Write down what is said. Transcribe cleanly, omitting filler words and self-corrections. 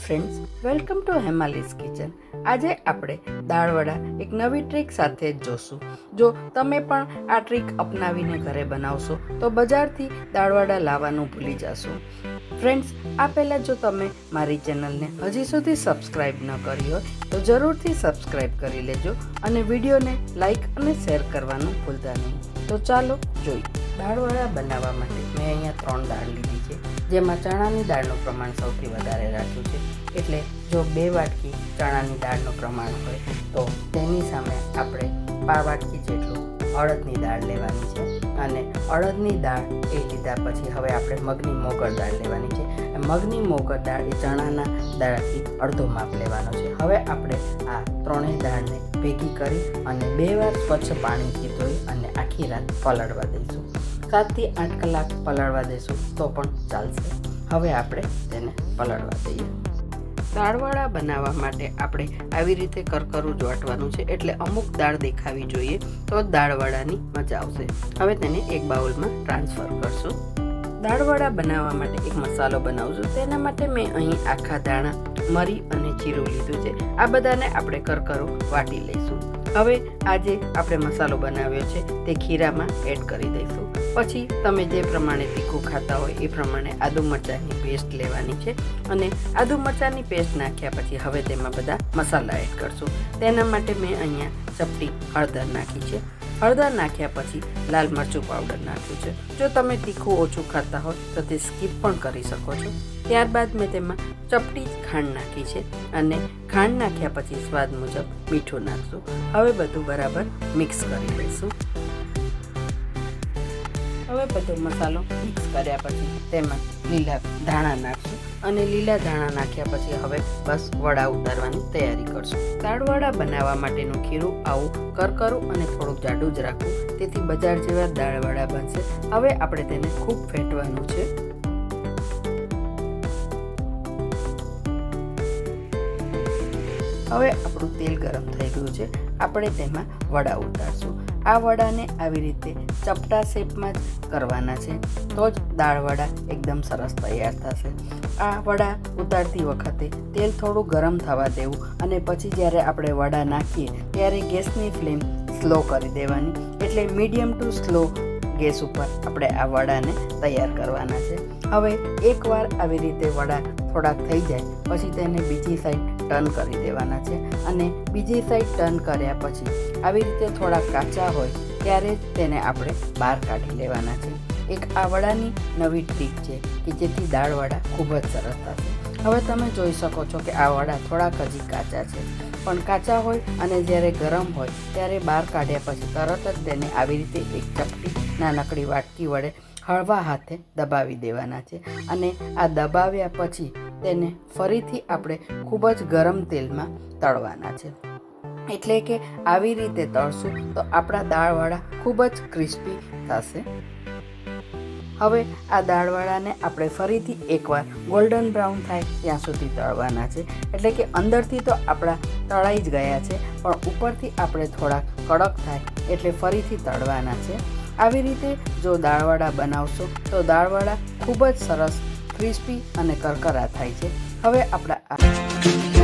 Friends, welcome to Hemali's kitchen. આજે આપણે દાળવડા એક નવી ટ્રીક સાથે જ જોશું. જો તમે પણ આ ટ્રીક અપનાવીને ઘરે બનાવશો તો બજારથી દાળવડા લાવવાનું ભૂલી જશો. ફ્રેન્ડ્સ, આ પહેલાં જો તમે મારી ચેનલને હજી સુધી સબસ્ક્રાઈબ ન કરી હોય તો જરૂરથી સબસ્ક્રાઈબ કરી લેજો અને વિડીયોને લાઈક અને શેર કરવાનું ભૂલતા નહીં. તો ચાલો જોઈએ. દાળવડા બનાવવા માટે મેં અહીંયા 3 દાળ લીધી છે, જેમાં ચણાની દાળનું પ્રમાણ સૌથી વધારે રાખ્યું છે. એટલે જો 2 વાટકી ચણાની દાળનું પ્રમાણ હોય તો તેની સામે આપણે 5 વાટકી જેટલું અડદની દાળ લેવાની છે. અને અડદની દાળ એ લીધા પછી હવે આપણે મગની મોગર દાળ લેવાની છે. મગની મોગર દાળ એ ચણાના દાળથી અડધો માપ લેવાનો છે. હવે આપણે આ 3 દાળને ભેગી કરી અને 2 વાર સ્વચ્છ પાણીથી ધોઈ અને આખી રાત પલાળવા દઈશું. 7 થી 8 કલાક પલાળવા દઈશું તો પણ ચાલશે. હવે આપણે તેને પલાળવા દઈએ. દાળવડા બનાવવા માટે આપણે આવી રીતે કરકરું જ વાટવાનું છે, એટલે અમુક દાળ દેખાવી જોઈએ તો દાળવડાની મજા આવશે. હવે તેને એક બાઉલમાં ટ્રાન્સફર કરશું. દાળવડા બનાવવા માટે એક મસાલો બનાવશું. તેના માટે મેં અહીં આખા દાણા, મરી અને જીરું લીધું છે. આ બધાને આપણે કરકરું વાટી લઈશું. હવે આજે આપણે મસાલો બનાવ્યો છે તે ખીરામાં એડ કરી દઈશું. પછી તમે જે પ્રમાણે તીખું ખાતા હોય એ પ્રમાણે આદુ મરચાંની પેસ્ટ લેવાની છે. અને આદુ મરચાંની પેસ્ટ નાખ્યા પછી હવે તેમાં બધા મસાલા એડ કરશું. તેના માટે મેં અહીંયા ચપટી હળદર નાખી છે. હળદર નાખ્યા પછી લાલ મરચું પાવડર નાખ્યું છે. જો તમે તીખું ઓછું ખાતા હોય તો તે સ્કીપ પણ કરી શકો છો. ત્યારબાદ મેં તેમાં ચપટી ખાંડ નાખી છે અને ખાંડ નાખ્યા પછી સ્વાદ મુજબ મીઠું નાખશું. હવે બધું બરાબર મિક્સ કરી લઈશું. હવે બધો મસાલો મિક્સ કર્યા પછી તેમાં લીલા ધાણા નાખશું અને લીલા ધાણા નાખ્યા પછી હવે બસ વડા ઉતારવાની તૈયારી કરશું. દાળવડા બનાવવા માટેનું ખીરું આવું કરકરું અને થોડુંક જાડું જ રાખવું, તેથી બજાર જેવા દાળવડા બનશે. હવે આપણે તેને ખૂબ ફેંટવાનું છે. હવે આપણું તેલ ગરમ થઈ ગયું છે. આપણે તેમાં વડા ઉતારશું. આ વડાને આવી રીતે ચપટા શેપમાં જ કરવાના છે, તો જ દાળવડા એકદમ સરસ તૈયાર થશે. આ વડા ઉતારતી વખતે તેલ થોડું ગરમ થવા દેવું અને પછી જ્યારે આપણે વડા નાખીએ ત્યારે ગેસની ફ્લેમ સ્લો કરી દેવાની. એટલે મીડિયમ ટુ સ્લો ગેસ ઉપર આપણે આ વડાને તૈયાર કરવાના છે. હવે એકવાર આવી રીતે વડા થોડાક થઈ જાય પછી તેને બીજી સાઈડ ટર્ન કરી દેવાના છે. અને બીજી સાઈડ ટર્ન કર્યા પછી આવી રીતે થોડા કાચા હોય ત્યારે જ તેને આપણે બહાર કાઢી લેવાના છે. એક આ વડાની નવી ટ્રીક છે કે જેથી દાળવડા ખૂબ જ સરસ થશે. હવે તમે જોઈ શકો છો કે આ વડા થોડાક હજી કાચા છે, પણ કાચા હોય અને જ્યારે ગરમ હોય ત્યારે બહાર કાઢ્યા પછી તરત જ તેને આવી રીતે એક ચપટી નાનકડી વાટકી વડે હળવા હાથે દબાવી દેવાના છે. અને આ દબાવ્યા પછી તેને ફરીથી આપણે ખૂબ જ ગરમ તેલમાં તળવાના છે. એટલે કે આવી રીતે તળશું તો આપણા દાળવડા ખૂબ જ ક્રિસ્પી થશે. હવે આ દાળવડાને આપણે ફરીથી એકવાર ગોલ્ડન બ્રાઉન થાય ત્યાં સુધી તળવાના છે. એટલે કે અંદરથી તો આપણા તળાઈ જ ગયા છે, પણ ઉપરથી આપણે થોડા કડક થાય એટલે ફરીથી તળવાના છે. આવી રીતે જો દાળવડા બનાવશો તો દાળવડા ખૂબ જ સરસ ક્રિસ્પી અને કરકરા થાય છે. હવે આપણા